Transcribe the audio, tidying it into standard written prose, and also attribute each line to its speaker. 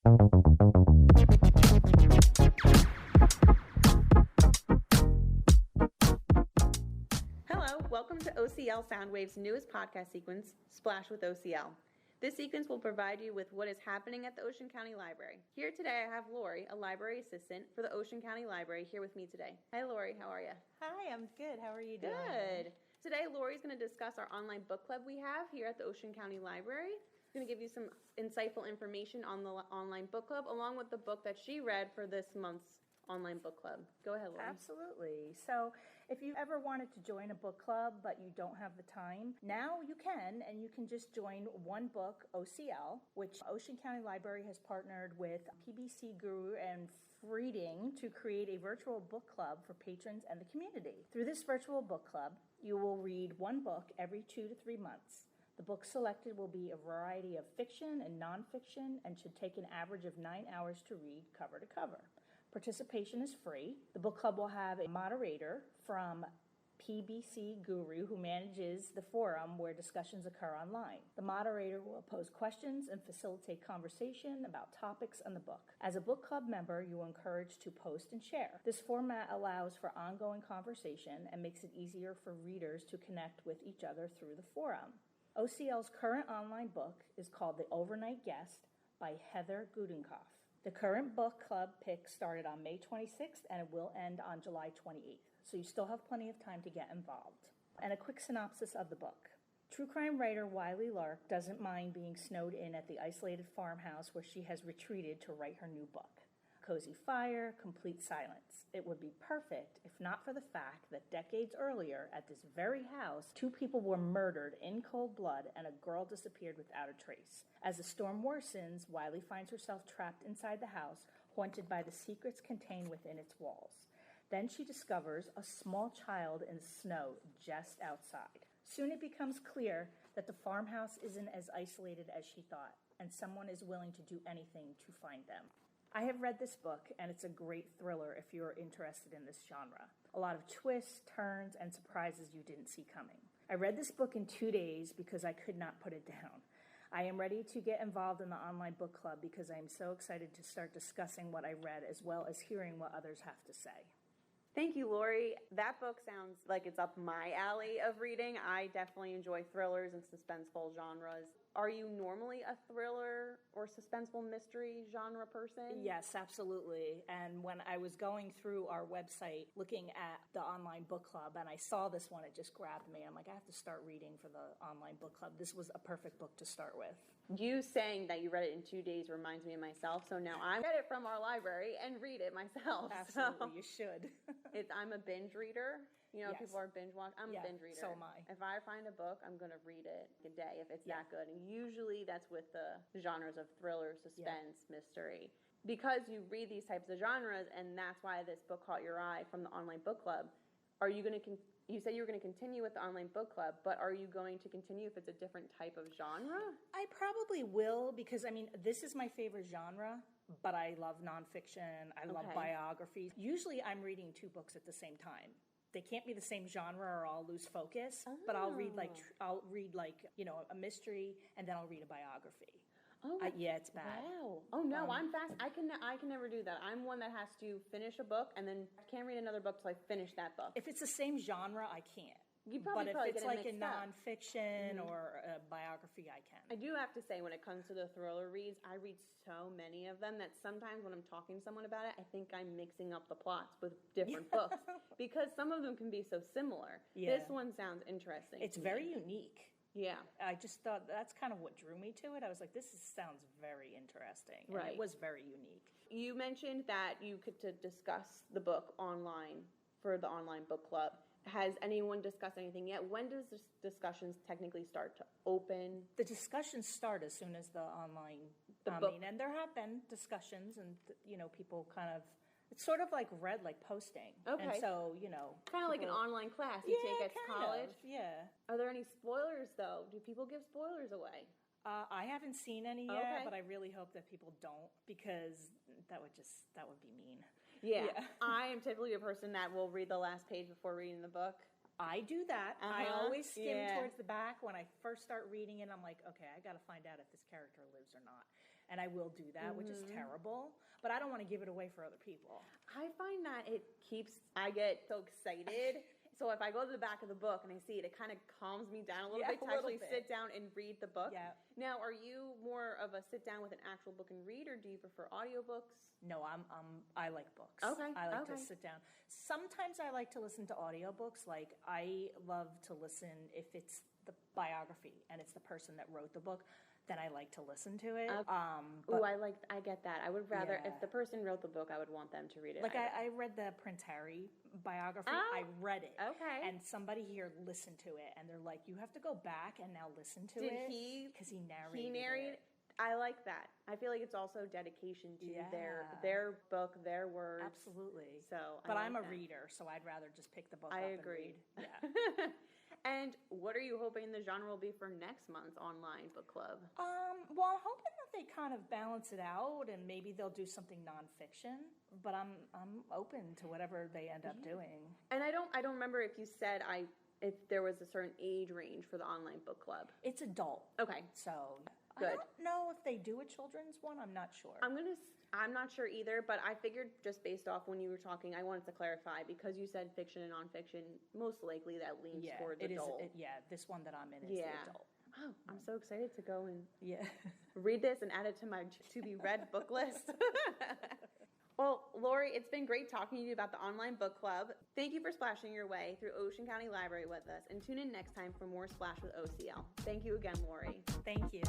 Speaker 1: Hello, welcome to OCL Soundwave's newest podcast sequence, Splash with OCL. This sequence will provide you with what is happening at the Ocean County Library. Here today I have Lori, a library assistant for the Ocean County Library, here with me today. Hi Lori, how are you?
Speaker 2: Hi, I'm good. How are you doing?
Speaker 1: Good. Today Lori's going to discuss our online book club we have here at the Ocean County Library. She's going to give you some insightful information on the online book club along with the book that she read for this month's online book club. Go ahead, Lori.
Speaker 2: Absolutely. So if you ever wanted to join a book club but you don't have the time, now you can, and you can just join One Book OCL, which Ocean County Library has partnered with PBC Guru and Reading to create a virtual book club for patrons and the community. Through this virtual book club, you will read one book every 2 to 3 months. The book selected will be a variety of fiction and nonfiction and should take an average of 9 hours to read cover to cover. Participation is free. The book club will have a moderator from PBC Guru who manages the forum where discussions occur online. The moderator will pose questions and facilitate conversation about topics in the book. As a book club member, you are encouraged to post and share. This format allows for ongoing conversation and makes it easier for readers to connect with each other through the forum. OCL's current online book is called The Overnight Guest by Heather Gudenkoff. The current book club pick started on May 26th and it will end on July 28th, so you still have plenty of time to get involved. And a quick synopsis of the book. True crime writer Wiley Lark doesn't mind being snowed in at the isolated farmhouse where she has retreated to write her new book. Cozy fire, complete silence. It would be perfect if not for the fact that decades earlier at this very house, 2 people were murdered in cold blood and a girl disappeared without a trace. As the storm worsens, Wiley finds herself trapped inside the house, haunted by the secrets contained within its walls. Then she discovers a small child in snow just outside. Soon it becomes clear that the farmhouse isn't as isolated as she thought, and someone is willing to do anything to find them. I have read this book, and it's a great thriller if you're interested in this genre. A lot of twists, turns, and surprises you didn't see coming. I read this book in 2 days because I could not put it down. I am ready to get involved in the online book club because I am so excited to start discussing what I read as well as hearing what others have to say.
Speaker 1: Thank you, Lori. That book sounds like it's up my alley of reading. I definitely enjoy thrillers and suspenseful genres. Are you normally a thriller or suspenseful mystery genre person?
Speaker 2: Yes, absolutely. And when I was going through our website looking at the online book club and I saw this one, it just grabbed me. I'm like, I have to start reading for the online book club. This was a perfect book to start with.
Speaker 1: You saying that you read it in 2 days reminds me of myself, so now I get it from our library and read it myself.
Speaker 2: Absolutely, you should.
Speaker 1: I'm a binge reader. You know,
Speaker 2: Yes.
Speaker 1: people are binge watching. I'm a binge reader.
Speaker 2: So am I.
Speaker 1: If I find a book, I'm going to read it a day if it's that good. And usually that's with the genres of thriller, suspense, mystery. Because you read these types of genres, and that's why this book caught your eye from the online book club, are you going to you said you were going to continue with the online book club, but are you going to continue if it's a different type of genre?
Speaker 2: I probably will because, I mean, this is my favorite genre, but I love nonfiction. I love biographies. Usually I'm reading 2 books at the same time. They can't be the same genre or I'll lose focus, but I'll read like a mystery and then I'll read a biography.
Speaker 1: Oh,
Speaker 2: yeah, it's bad.
Speaker 1: Wow. Oh no, I'm fast. I can never do that. I'm one that has to finish a book and then can't read another book till I finish that book.
Speaker 2: If it's the same genre, I can't.
Speaker 1: But if
Speaker 2: it's like a nonfiction or a biography, I can.
Speaker 1: I do have to say, when it comes to the thriller reads, I read so many of them that sometimes when I'm talking to someone about it, I think I'm mixing up the plots with different books because some of them can be so similar.
Speaker 2: Yeah.
Speaker 1: This one sounds interesting.
Speaker 2: It's very unique.
Speaker 1: Yeah.
Speaker 2: I just thought that's kind of what drew me to it. I was like, sounds very interesting. And it was very unique.
Speaker 1: You mentioned that you could discuss the book online for the online book club. Has anyone discussed anything yet? When does the discussions technically start to open?
Speaker 2: The discussions start as soon as the online and there have been discussions and, people kind of, it's sort of like posting.
Speaker 1: Okay.
Speaker 2: And so,
Speaker 1: kind of like an online class you take at college.
Speaker 2: Yeah.
Speaker 1: Are there any spoilers though? Do people give spoilers away?
Speaker 2: I haven't seen any yet, but I really hope that people don't because that would be mean.
Speaker 1: Yeah. I am typically a person that will read the last page before reading the book.
Speaker 2: I do that. I always skim towards the back when I first start reading it. I'm like, okay, I got to find out if this character lives or not. and I will do that, which is terrible, but I don't want to give it away for other people.
Speaker 1: I find that I get so excited. So if I go to the back of the book and I see it, it kind of calms me down a little bit to actually sit down and read the book.
Speaker 2: Yeah.
Speaker 1: Now, are you more of a sit down with an actual book and read, or do you prefer audiobooks?
Speaker 2: No, I like books.
Speaker 1: Okay.
Speaker 2: I like to sit down. Sometimes I like to listen to audiobooks. Like, I love to listen if it's the biography and it's the person that wrote the book, then I like to listen to it.
Speaker 1: I get that. I would rather, if the person wrote the book, I would want them to read it.
Speaker 2: Like, I read the Prince Harry biography. I read it.
Speaker 1: Okay.
Speaker 2: And somebody here listened to it, and they're like, you have to go back and now listen to it. Because he narrated it.
Speaker 1: I like that. I feel like it's also dedication to their book, their words.
Speaker 2: Absolutely.
Speaker 1: So,
Speaker 2: but I'm a reader, so I'd rather just pick the book up and read.
Speaker 1: Yeah. And what are you hoping the genre will be for next month's online book club?
Speaker 2: Well, I'm hoping that they kind of balance it out, and maybe they'll do something nonfiction. But I'm open to whatever they end up doing.
Speaker 1: And I don't remember if you said if there was a certain age range for the online book club.
Speaker 2: It's adult.
Speaker 1: Okay.
Speaker 2: So
Speaker 1: good.
Speaker 2: I don't know if they do a children's one. I'm not sure.
Speaker 1: I'm not sure either, but I figured just based off when you were talking, I wanted to clarify because you said fiction and nonfiction, most likely that leans towards adult.
Speaker 2: This one that I'm in is the adult.
Speaker 1: Oh, I'm so excited to go and
Speaker 2: read
Speaker 1: this and add it to my to-be-read book list. Well, Lori, it's been great talking to you about the online book club. Thank you for splashing your way through Ocean County Library with us, and tune in next time for more Splash with OCL. Thank you again, Lori.
Speaker 2: Thank you.